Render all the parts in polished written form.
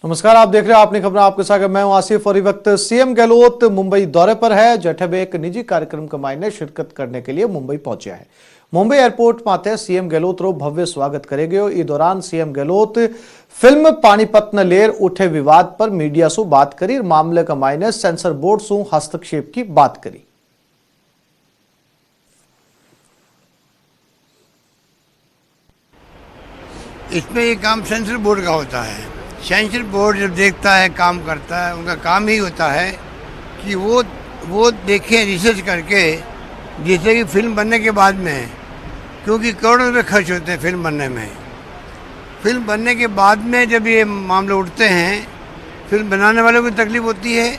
नमस्कार, आप देख रहे हो आपने खबर आपके साथ मैं हूं आसिफ। और इस वक्त सीएम गहलोत मुंबई दौरे पर है। जठे में एक निजी कार्यक्रम के मायने शिरकत करने के लिए मुंबई पहुंचे है। मुंबई एयरपोर्ट माथे सीएम गहलोत रो भव्य स्वागत करेगे। इस दौरान सीएम गहलोत फिल्म पानीपत न लेर उठे विवाद पर मीडिया से बात करी। मामले का मायने सेंसर बोर्ड से हस्तक्षेप की बात करी। इसमें ये काम सेंसर बोर्ड का होता है। सेंसर बोर्ड जब देखता है, काम करता है, उनका काम ही होता है कि वो देखें रिसर्च करके, जैसे कि फिल्म बनने के बाद में, क्योंकि करोड़ों रुपये खर्च होते हैं फिल्म बनने में। फिल्म बनने के बाद में जब ये मामले उठते हैं, फिल्म बनाने वालों को तकलीफ होती है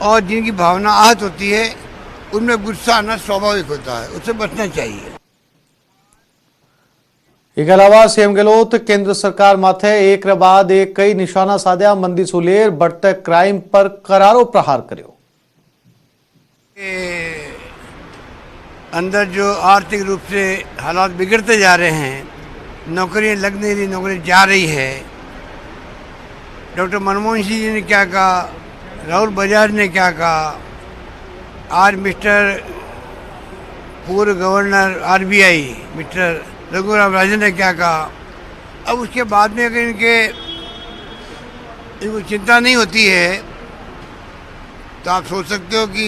और जिनकी भावना आहत होती है, उनमें गुस्सा आना स्वाभाविक होता है। उससे बचना चाहिए। इसके अलावा सीएम गहलोत केंद्र सरकार माथे एक बाद एक कई निशाना साध्या। मंदी सुलेर बढ़ते क्राइम पर करारो प्रहार करो। अंदर जो आर्थिक रूप से हालात बिगड़ते जा रहे हैं, नौकरियां लग नहीं रही, नौकरी जा रही है। डॉक्टर मनमोहन सिंह जी ने क्या कहा, राहुल बजाज ने क्या कहा, आज मिस्टर पूर्व governor RBI mister Raghuram Rajan ने क्या कहा। अब उसके बाद में अगर इनको चिंता नहीं होती है तो आप सोच सकते हो कि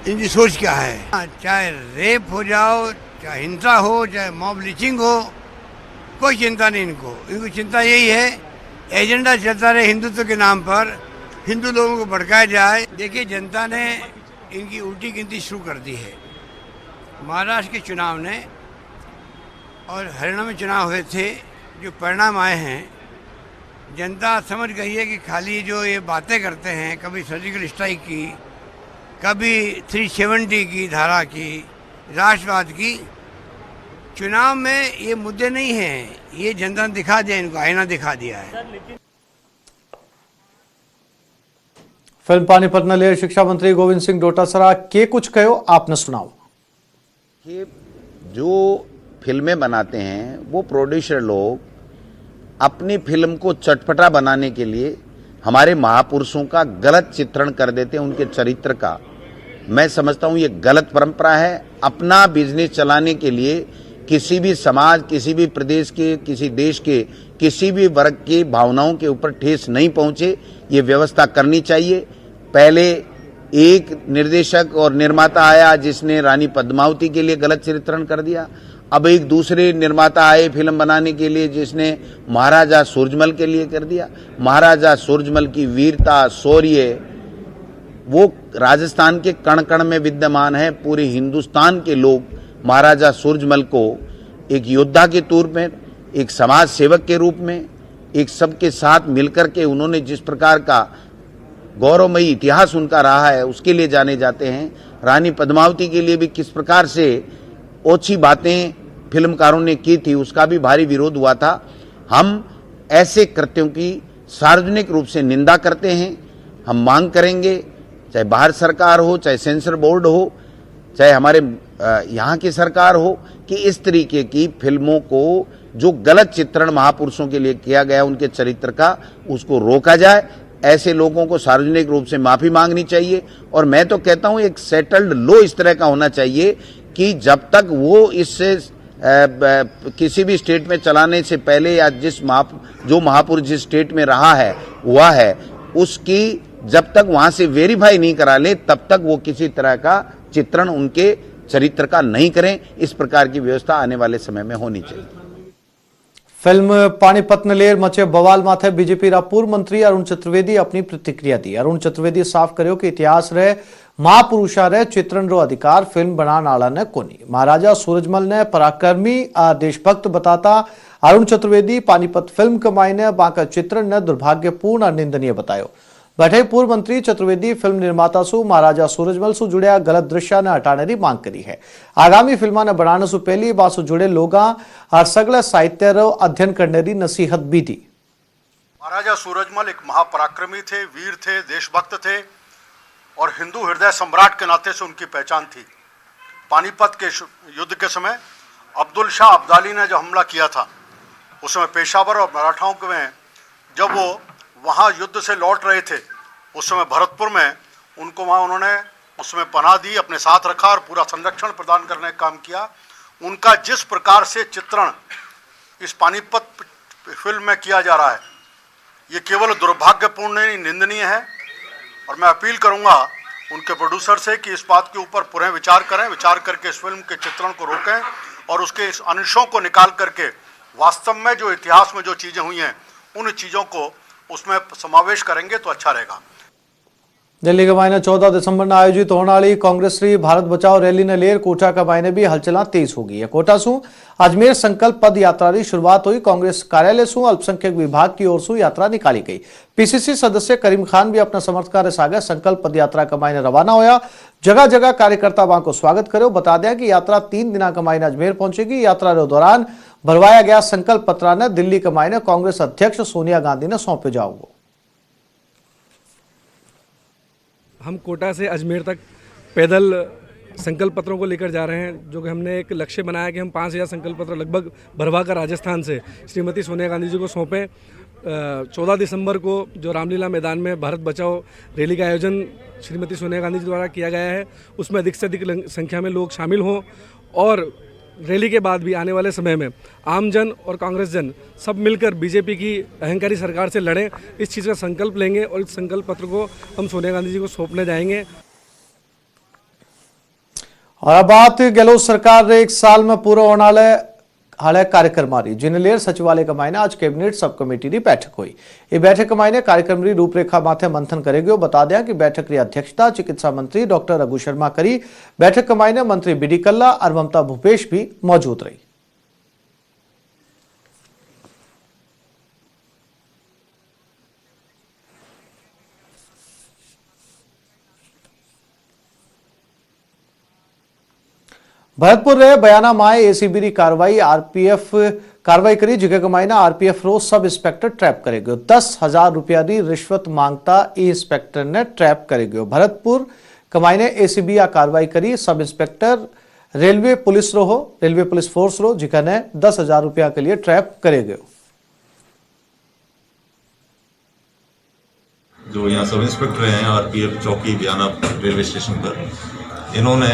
इनकी सोच क्या है। चाहे रेप हो जाओ, चाहे हिंसा हो, चाहे मॉब लिंचिंग हो, कोई चिंता नहीं इनको चिंता यही है, एजेंडा चलता रहे हिंदुत्व के नाम पर, हिंदू लोगों को भड़काया जाए। देखिए, जनता ने इनकी उल्टी गिनती शुरू कर दी है। महाराष्ट्र के चुनाव ने और हरियाणा में चुनाव हुए थे, जो परिणाम आए हैं, जनता समझ गई है कि खाली जो ये बातें करते हैं, कभी सर्जिकल स्ट्राइक की, कभी 370 की धारा की, राष्ट्रवाद की, चुनाव में ये मुद्दे नहीं हैं। ये जनता ने दिखा दिया, इनको आईना दिखा दिया है। फिल्म पानीपत न लेर शिक्षा मंत्री गोविंद सिंह डोटासरा के कुछ कहो, आपने सुनाओ। कि जो फिल्में बनाते हैं वो प्रोड्यूसर लोग अपनी फिल्म को चटपटा बनाने के लिए हमारे महापुरुषों का गलत चित्रण कर देते हैं, उनके चरित्र का। मैं समझता हूं ये गलत परंपरा है। अपना बिजनेस चलाने के लिए किसी भी समाज, किसी भी प्रदेश के, किसी देश के किसी भी वर्ग की भावनाओं के ऊपर ठेस नहीं पहुंचे, ये व्यवस्था करनी चाहिए। पहले एक निर्देशक और निर्माता आया जिसने रानी पद्मावती के लिए गलत चित्रण कर दिया। अब एक दूसरे निर्माता आए फिल्म बनाने के लिए जिसने महाराजा सूरजमल के लिए कर दिया। महाराजा सूरजमल की वीरता, शौर्य वो राजस्थान के कण कण में विद्यमान है। पूरे हिंदुस्तान के लोग महाराजा सूरजमल को एक योद्धा के तौर में, एक समाज सेवक के रूप में, एक सबके साथ मिलकर के उन्होंने जिस प्रकार का गौरवमयी इतिहास उनका रहा है, उसके लिए जाने जाते हैं। रानी पद्मावती के लिए भी किस प्रकार से ओछी बातें फिल्मकारों ने की थी, उसका भी भारी विरोध हुआ था। हम ऐसे कृत्यों की सार्वजनिक रूप से निंदा करते हैं। हम मांग करेंगे, चाहे बाहर सरकार हो, चाहे सेंसर बोर्ड हो, चाहे हमारे यहाँ की सरकार हो, कि इस तरीके की फिल्मों को जो गलत चित्रण महापुरुषों के लिए किया गया उनके चरित्र का, उसको रोका जाए। ऐसे लोगों को सार्वजनिक रूप से माफी मांगनी चाहिए। और मैं तो कहता हूं एक सेटल्ड लॉ इस तरह का होना चाहिए कि जब तक वो इससे किसी भी स्टेट में चलाने से पहले या जो महापुरुष जिस स्टेट में रहा है हुआ है, उसकी जब तक वहां से वेरीफाई नहीं करा ले, तब तक वो किसी तरह का चित्रण उनके चरित्र का नहीं करें। इस प्रकार की व्यवस्था आने वाले समय में होनी चाहिए। फिल्म पानीपत न लेर मचे बवाल माथे बीजेपी रा पूर्व मंत्री अरुण चतुर्वेदी अपनी प्रतिक्रिया दी। अरुण चतुर्वेदी साफ करो कि इतिहास रे महापुरुषा रे चित्रण रो अधिकार फिल्म बनाने वाला ने कोनी। महाराजा सूरजमल ने पराक्रमी देशभक्त बताता अरुण चतुर्वेदी पानीपत फिल्म के मायने बाका चित्रण ने दुर्भाग्यपूर्ण और निंदनीय बतायो। बैठे पूर्व मंत्री चतुर्वेदी फिल्म निर्माता सु महाराजा सूरजमल सु जुड़े गलत दृश्य ने हटाने की मांग करी है। आगामी फिल्मा ने बनाने से पहले बासु जुड़े लोगों और सगले साहित्य रो अध्ययन करने की नसीहत भी दी। महाराजा सूरजमल एक महापराक्रमी थे, वीर थे, देशभक्त थे और हिंदू हृदय सम्राट के नाते से उनकी पहचान थी। पानीपत के युद्ध के समय अब्दुल शाह अब्दाली ने जो हमला किया था, उस समय पेशावर और मराठाओं में जब वो वहाँ युद्ध से लौट रहे थे उस समय भरतपुर में, उनको वहाँ उन्होंने उसमें पनाह दी, अपने साथ रखा और पूरा संरक्षण प्रदान करने का काम किया। उनका जिस प्रकार से चित्रण इस पानीपत फिल्म में किया जा रहा है, ये केवल दुर्भाग्यपूर्ण नहीं, निंदनीय है। और मैं अपील करूंगा उनके प्रोड्यूसर से कि इस बात के ऊपर पुनः विचार करें, विचार करके इस फिल्म के चित्रण को रोकें और उसके इस अंशों को निकाल करके वास्तव में जो इतिहास में जो चीज़ें हुई हैं उन चीज़ों को उसमें समावेश करेंगे तो अच्छा रहेगा। दिल्ली के मायने 14 दिसंबर ने आयोजित होने वाली कांग्रेस श्री भारत बचाओ रैली ने लेर कोटा का मायने भी हलचल तेज हो गई है। कोटा सु अजमेर संकल्प पद यात्रा की शुरुआत हुई। कांग्रेस कार्यालय सु अल्पसंख्यक विभाग की ओर से यात्रा निकाली गई। पीसीसी सदस्य करीम खान भी अपना समर्थकों से आगे संकल्प पद यात्रा का मायने रवाना होया। जगह जगह कार्यकर्ता वहां को स्वागत करो। बता दें कि यात्रा 3 दिन का मायने अजमेर पहुंचेगी। यात्रा के दौरान भरवाया गया संकल्प पत्र ने दिल्ली के मायने कांग्रेस अध्यक्ष सोनिया गांधी ने सौंपे जाओगे। हम कोटा से अजमेर तक पैदल संकल्प पत्रों को लेकर जा रहे हैं, जो कि हमने एक लक्ष्य बनाया कि हम 5000 संकल्प पत्र लगभग भरवा कर राजस्थान से श्रीमती सोनिया गांधी जी को सौंपें। 14 दिसंबर को जो रामलीला मैदान में भारत बचाओ रैली का आयोजन श्रीमती सोनिया गांधी जी द्वारा किया गया है, उसमें अधिक से अधिक संख्या में लोग शामिल हों और रैली के बाद भी आने वाले समय में आमजन और कांग्रेस जन सब मिलकर बीजेपी की अहंकारी सरकार से लड़ें, इस चीज़ का संकल्प लेंगे और इस संकल्प पत्र को हम सोनिया गांधी जी को सौंपने जाएंगे। और अब बात गहलोत सरकार ने 1 साल में पूरा होने वाले हाले कार्यक्रम आ रही जिन्हें सचिवालय का मायने आज कैबिनेट सब कमेटी की बैठक हुई। ये बैठक के मायने कार्यक्रम की रूपरेखा माथे मंथन करेगी। बता दें कि बैठक की अध्यक्षता चिकित्सा मंत्री डॉक्टर रघु शर्मा करी। बैठक के मायने मंत्री बीडी कल्ला और ममता भूपेश भी मौजूद रही। भरतपुर रे बयाना माए एसीबी की कार्रवाई आरपीएफ कार्रवाई करी। जगह कमाईना आरपीएफ रो सब इंस्पेक्टर ट्रैप करेगो। 10,000 रुपया की रिश्वत मांगता इंस्पेक्टर ने ट्रैप करेगो। भरतपुर कमाईने एसीबी आ कार्रवाई करी। सब इंस्पेक्टर रेलवे पुलिस रो हो, रेलवे पुलिस फोर्स रो, जिका ने 10,000 रुपया के लिए ट्रैप करेगो। जो यहाँ सब इंस्पेक्टर हैं आरपीएफ चौकी बयाना रेलवे स्टेशन पर, इन्होंने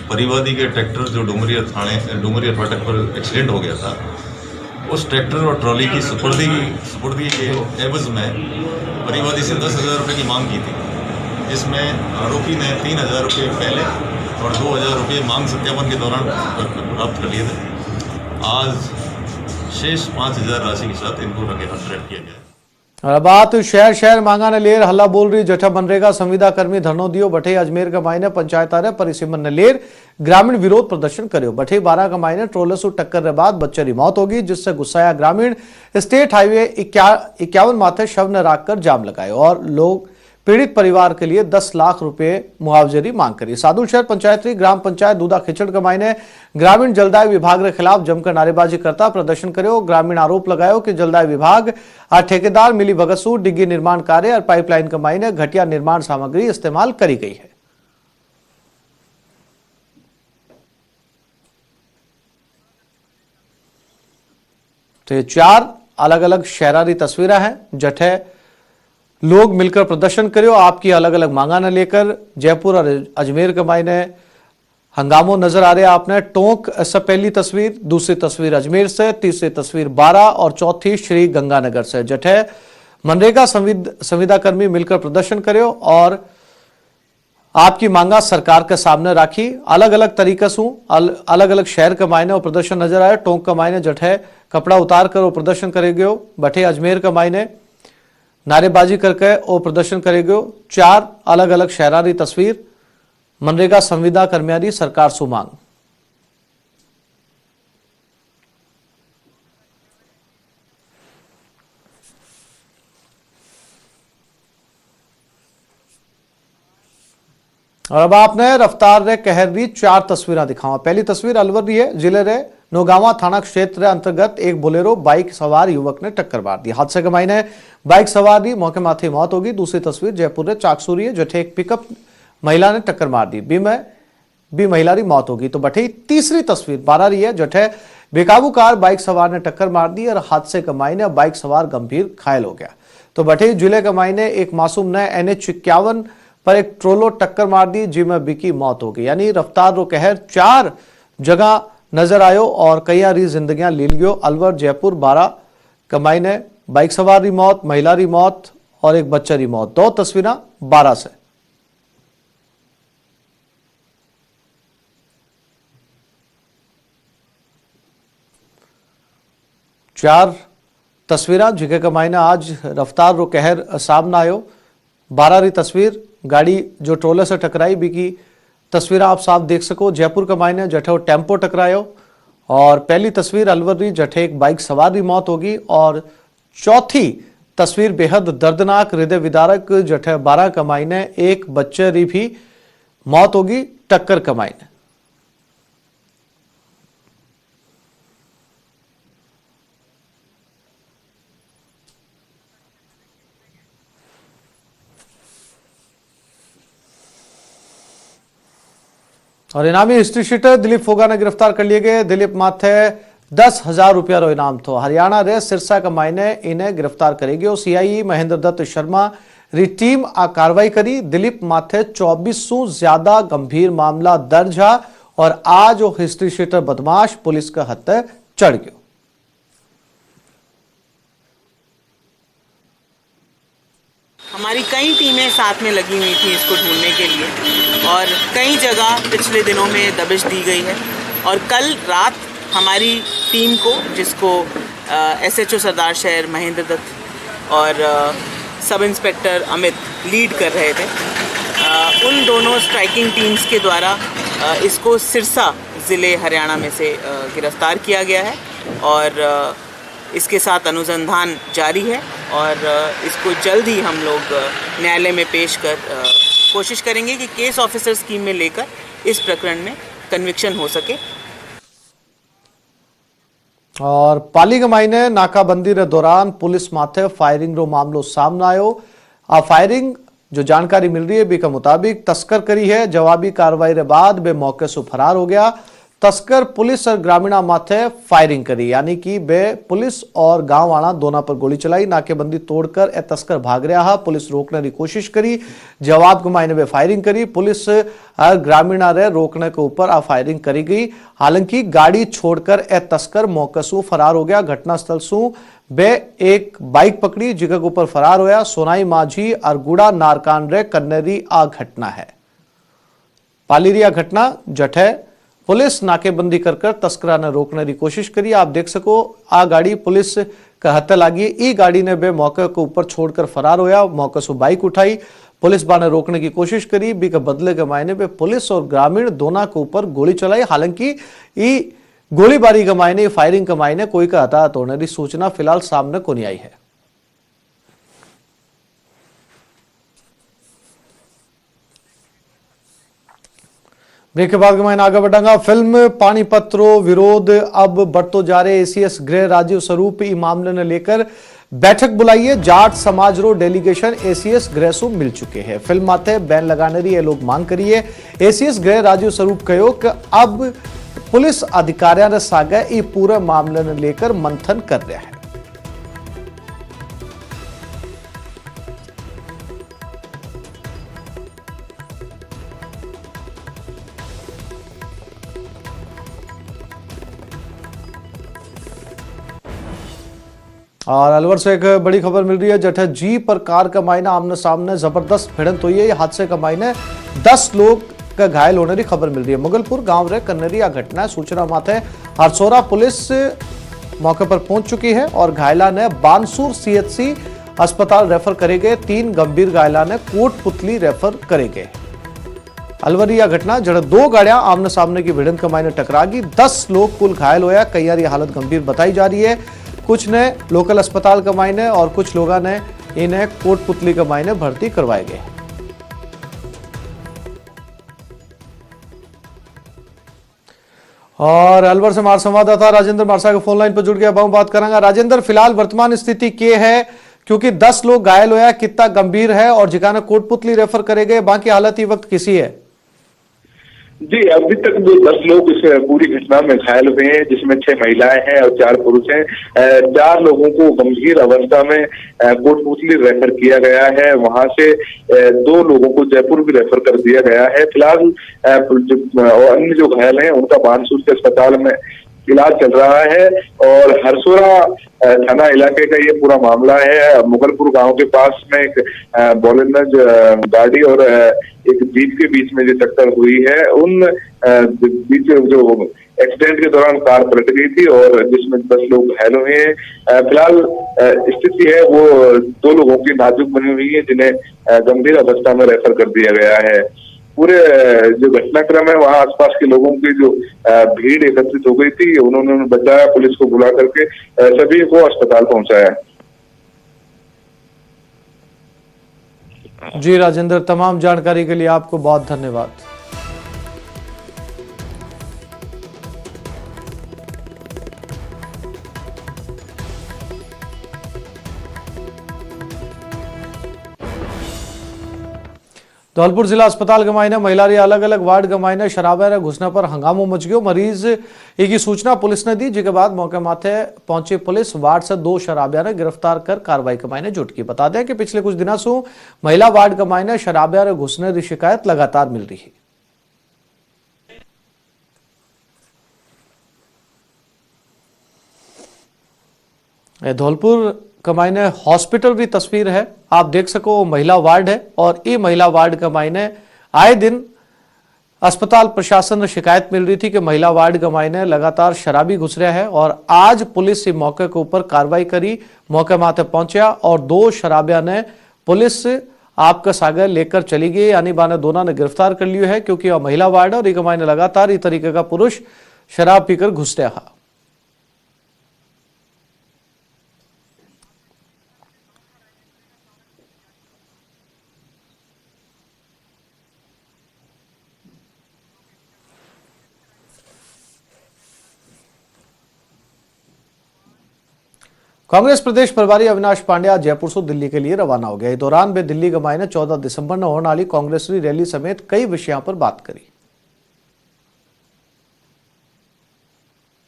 परिवादी के ट्रैक्टर जो डुमरिया फाटक पर एक्सीडेंट हो गया था, उस ट्रैक्टर और ट्रॉली की सुपुर्दगी के एवज में परिवादी से 10,000 रुपये की मांग की थी, जिसमें आरोपी ने 3,000 रुपये पहले और 2,000 रुपये मांग सत्यापन के दौरान प्राप्त कर लिए थे। आज शेष 5,000 राशि के साथ इनको ट्रैप किया गया। और बात शहर शहर मांगा ने लेर हल्ला बोल रही जठा मनरेगा संविदा कर्मी धरनो दियो। बठे अजमेर का मायने पंचायत आरे परिसीमन ने लेर ग्रामीण विरोध प्रदर्शन करियो। बठे 12 का मायने ट्रोले से टक्कर के बाद बच्चे की मौत होगी, जिससे गुस्साया ग्रामीण स्टेट हाईवे 51 माथे शव ने राखकर जाम लगाए और लोग पीड़ित परिवार के लिए 10 लाख रुपए मुआवजे की मांग करी। सादुल शहर पंचायत ग्राम पंचायत दूधा खिचड़ के मायने ग्रामीण जलदाय विभाग के खिलाफ जमकर नारेबाजी करता प्रदर्शन करो। ग्रामीण आरोप लगायो कि जलदाय विभाग और ठेकेदार मिली भगत डिग्गी निर्माण कार्य और पाइपलाइन के मायने घटिया निर्माण सामग्री इस्तेमाल करी गई है। तो ये 4 अलग अलग शहरारी तस्वीरें हैं जठे लोग मिलकर प्रदर्शन करो। आपकी अलग अलग मांगा न लेकर जयपुर और अजमेर के मायने हंगामो नजर आ रहे हैं। आपने टोंक से पहली तस्वीर, दूसरी तस्वीर अजमेर से, तीसरी तस्वीर 12 और चौथी श्री गंगानगर से जठे मनरेगा संविदा कर्मी मिलकर प्रदर्शन करो और आपकी मांगा सरकार के सामने राखी। अलग अलग तरीके से अलग अलग शहर के मायने और प्रदर्शन नजर आए। टोंक का मायने जठे कपड़ा उतार कर वो प्रदर्शन करेगे। बठे अजमेर का मायने नारेबाजी करके वो प्रदर्शन करेगे। 4 अलग अलग शहरारी तस्वीर मनरेगा संविदा कर्मियों सरकार से मांग। और अब आपने रफ्तार रे कहर री 4 तस्वीर दिखावा। पहली तस्वीर अलवर री है। जिले रे नौगावा थाना क्षेत्र अंतर्गत एक बोलेरो बाइक सवार युवक ने टक्कर मार दी। हादसे के मायने बाइक सवार की मौके माथे मौत होगी। दूसरी तस्वीर जयपुर रे चाकसूरी है जठे एक पिकअप महिला ने टक्कर मार दी, बी महिला की मौत होगी। तो बठे तीसरी तस्वीर 12 रही है जठे बेकाबू कार बाइक सवार ने टक्कर मार दी और हादसे के मायने बाइक सवार गंभीर घायल हो गया। तो बठेई जिले के मायने एक मासूम ने NH51 पर एक ट्रोलो टक्कर मार दी, जिसमें बिकी मौत हो गई। यानी रफ्तार रो कहर 4 जगह नजर आयो और कई री जिंदगियां लील गयो। अलवर जयपुर 12 के मायने बाइक सवार री मौत, महिला री मौत और एक बच्चे री मौत। 2 तस्वीरें 12 से। चार तस्वीर जिके का मायने आज रफ्तार रो कहर सामने आयो। 12 री तस्वीर गाड़ी जो ट्रोले से टकराई भी की तस्वीर आप साफ देख सको। जयपुर का मायने जठे टेम्पो टकरायो और पहली तस्वीर अलवर री जठे एक बाइक सवार की मौत होगी और चौथी तस्वीर बेहद दर्दनाक हृदय विदारक जठे 12 का मायने एक बच्चे री भी मौत होगी टक्कर का मायने। और इनामी हिस्ट्री शीटर दिलीप फोगा ने गिरफ्तार कर लिए गए। दिलीप माथे 10,000 रुपया रो इनाम थो। हरियाणा रे सिरसा का मायने इन्हें गिरफ्तार करेगी। सीआईई महेंद्र दत्त शर्मा री टीम आ कार्रवाई करी। दिलीप माथे 2400 ज्यादा गंभीर मामला दर्ज है और आज वो हिस्ट्री शीटर बदमाश पुलिस का हत्या चढ़ गयो। हमारी कई टीमें साथ में लगी हुई थी इसको ढूंढने के लिए और कई जगह पिछले दिनों में दबिश दी गई है। और कल रात हमारी टीम को, जिसको SHO सरदार शहर महेंद्र दत्त और सब इंस्पेक्टर अमित लीड कर रहे थे, उन दोनों स्ट्राइकिंग टीम्स के द्वारा इसको सिरसा ज़िले हरियाणा में से गिरफ्तार किया गया है और इसके साथ अनुसंधान जारी है और इसको जल्द ही हम लोग न्यायालय में पेश कर कोशिश करेंगे कि केस ऑफिसर स्कीम में लेकर इस प्रकरण में कन्विक्शन हो सके। और पाली के मायने नाकाबंदी के दौरान पुलिस माथे फायरिंग रो मामलो सामने आयो। आ फायरिंग जो जानकारी मिल रही है बी के मुताबिक तस्कर करी है। जवाबी कार्रवाई के बाद बे मौके से फरार हो गया। तस्कर पुलिस और ग्रामीणा माथे फायरिंग करी, यानी कि बे पुलिस और गांव वाला दोनों पर गोली चलाई। नाकेबंदी तोड़कर ए तस्कर भाग रहा। पुलिस रोकने की कोशिश करी, जवाब के मायने बे फायरिंग करी। पुलिस और ग्रामीणा रे रोकने के ऊपर आ फायरिंग करी गई। हालांकि गाड़ी छोड़कर ए तस्कर मौके से फरार हो गया। घटनास्थल से बे एक बाइक पकड़ी, जिगर के ऊपर फरार होया। सोनाई माझी और गुड़ा नारकान रे कन्नेरी आ घटना है। पालीरिया घटना जठे पुलिस नाकेबंदी कर तस्करा ने रोकने की कोशिश करी। आप देख सको आ गाड़ी पुलिस का हत्या लगी। ई गाड़ी ने बे मौके के ऊपर छोड़कर फरार होया। मौके से बाइक उठाई, पुलिस बाने रोकने की कोशिश करी। बी के बदले के मायने बे पुलिस और ग्रामीण दोनों के ऊपर गोली चलाई। हालांकि ई गोलीबारी के मायने, फायरिंग के मायने कोई का हताहत होने की सूचना फिलहाल सामने को नहीं आई है। ब्रेक के बाद के मायने आगे बढ़ांगा। फिल्म पानीपत रो विरोध अब बढ़तो जा रहे। ACS गृह राजीव स्वरूप ई मामले ने लेकर बैठक बुलाई है। जाट समाज रो डेलीगेशन ACS गृह से मिल चुके हैं। फिल्म माथे बैन लगाने की लोग मांग करी है। ACS गृह राजीव स्वरूप कहो कि अब पुलिस अधिकारियों ने सागे ई पूरे मामले ने लेकर मंथन कर रहा है। और अलवर से एक बड़ी खबर मिल रही है। जठे जीप और कार का मायने आमने सामने जबरदस्त भिड़ंत हुई है। हादसे का मायने 10 लोग का घायल होने की खबर मिल रही है। मुगलपुर गांव रे कन्नेरी आ घटना है। सूचना माथे हरसोरा पुलिस मौके पर पहुंच चुकी है और घायला ने बानसूर CHC अस्पताल रेफर करे गए। 3 गंभीर घायला ने कोटपुतली रेफर करे गए। अलवरिया घटना जड़ 2 गाड़ियां आमने सामने की भिड़ंत के मायने टकरा गई। 10 लोग कुल घायल होया। कई यार हालत गंभीर बताई जा रही है। कुछ ने लोकल अस्पताल के मायने और कुछ लोगों ने इन्हें कोटपुतली के मायने भर्ती करवाए गए। और अलवर से हमारे संवाददाता राजेंद्र मारसा के फोन लाइन पर जुड़ गया। अब हम बात करेंगे। राजेंद्र, फिलहाल वर्तमान स्थिति क्या है, क्योंकि 10 लोग घायल होया, कितना गंभीर है और जिकाने कोटपुतली रेफर करे गए, बाकी हालत ही वक्त किसी है? जी, अभी तक जो 10 लोग इस पूरी घटना में घायल हुए हैं, जिसमें 6 महिलाएं हैं और 4 पुरुष हैं। 4 लोगों को गंभीर अवस्था में कोटपूतली रेफर किया गया है। वहां से 2 लोगों को जयपुर भी रेफर कर दिया गया है। फिलहाल अन्य जो घायल हैं उनका बानसूर के अस्पताल में इलाज चल रहा है। और हरसोरा थाना इलाके का ये पूरा मामला है। मुगलपुर गांव के पास में एक बोलेनज गाड़ी और एक जीप के बीच में जो टक्कर हुई है, उन बीच जो एक्सीडेंट के दौरान कार पलट गई थी और जिसमें 10 लोग घायल हुए हैं। फिलहाल स्थिति है वो 2 लोगों की नाजुक बनी हुई है, जिन्हें गंभीर अवस्था में रेफर कर दिया गया है। पूरे जो घटनाक्रम है वहां आसपास के लोगों की जो भीड़ एकत्रित हो गई थी, उन्होंने बचाया, पुलिस को बुला करके सभी को अस्पताल पहुंचाया। जी राजेंद्र, तमाम जानकारी के लिए आपको बहुत धन्यवाद। धौलपुर जिला अस्पताल गमाइने महिला री अलग अलग वार्ड गमाइने शराबे रे घुसने पर हंगामो मच गयो। मरीज की सूचना पुलिस ने दी, जिसके बाद मौके माथे पहुंची पुलिस वार्ड से 2 शराबिया ने गिरफ्तार कर कार्रवाई कमाइने जुटकी। बता दें कि पिछले कुछ दिनों से महिला वार्ड गमाइने शराबिया रे घुसने की शिकायत लगातार मिल रही है। धौलपुर कमाइने हॉस्पिटल की तस्वीर है, आप देख सको महिला वार्ड है और ये महिला वार्ड कमाइने आए दिन अस्पताल प्रशासन ने शिकायत मिल रही थी कि महिला वार्ड कमाइने लगातार शराबी घुस रहा है। और आज पुलिस इस मौके के ऊपर कार्रवाई करी, मौके माथे पहुंचा और 2 शराबिया ने पुलिस आपका सागर लेकर चली गई। यानी बाने दोनों ने गिरफ्तार कर लिया है, क्योंकि वह महिला वार्ड है और ये कमाइने लगातार इस तरीके का पुरुष शराब पीकर घुस रहा। कांग्रेस प्रदेश प्रभारी अविनाश पांडे आज जयपुर से दिल्ली के लिए रवाना हो गए। इस दौरान वे दिल्ली गमाई ने 14 दिसंबर में होने वाली कांग्रेस की रैली समेत कई विषयों पर बात करी।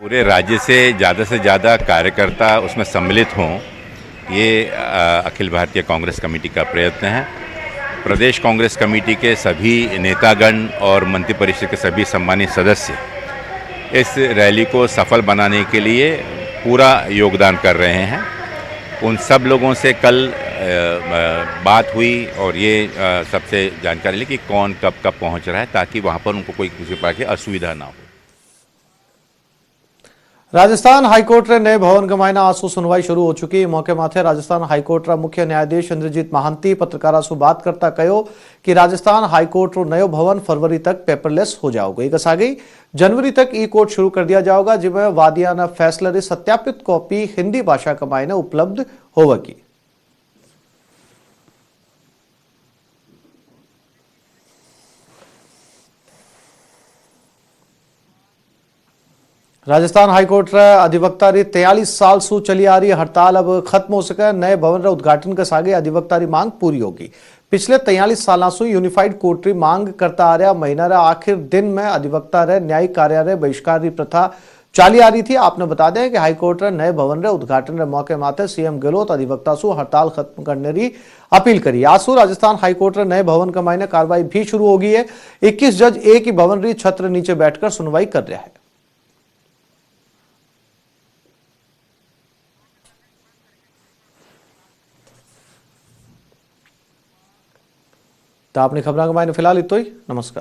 पूरे राज्य से ज़्यादा कार्यकर्ता उसमें सम्मिलित हों, ये अखिल भारतीय कांग्रेस कमेटी का प्रयत्न है। प्रदेश कांग्रेस कमेटी के सभी नेतागण और मंत्रिपरिषद के सभी सम्मानित सदस्य इस रैली को सफल बनाने के लिए पूरा योगदान कर रहे हैं। उन सब लोगों से कल बात हुई और ये सबसे जानकारी ली कि कौन कब पहुंच रहा है, ताकि वहां पर उनको कोई किसी प्रकार की असुविधा ना हो। राजस्थान हाईकोर्ट रे नए भवन गमाइना आज सुनवाई शुरू हो चुकी। मौके माथे राजस्थान हाईकोर्ट रा मुख्य न्यायाधीश इंद्रजीत महांती पत्रकारों से बात करता कहो कि राजस्थान हाईकोर्ट रो नयो भवन फरवरी तक पेपरलेस हो जाओगे। एक गई जनवरी तक ई कोर्ट शुरू कर दिया जाओगा, जिसमें वादियाना फैसले री सत्यापित कॉपी हिंदी भाषा कमाइने उपलब्ध होगी। राजस्थान हाईकोर्ट अधिवक्ता री 43 साल से चली आ रही हड़ताल अब खत्म हो सके। नए भवन रा उद्घाटन के सागे अधिवक्ता री मांग पूरी होगी। पिछले 43 साल से यूनिफाइड कोर्ट री मांग करता आ रहा महीना रा आखिर दिन में अधिवक्ता रे न्यायिक कार्यालय बहिष्कार की प्रथा चाली आ रही थी। आपने बता दें कि हाईकोर्ट रे नए भवन रे उद्घाटन रे मौके माथे सीएम गहलोत अधिवक्ता से हड़ताल खत्म करने की अपील करी। आज सु राजस्थान हाईकोर्ट रे नए भवन के मायने कार्रवाई भी शुरू हो गई है। 21 जज एक ही भवन री छत्र नीचे बैठकर सुनवाई कर रहा है। तो आपने खबर फिलहाल इतो ही। नमस्कार।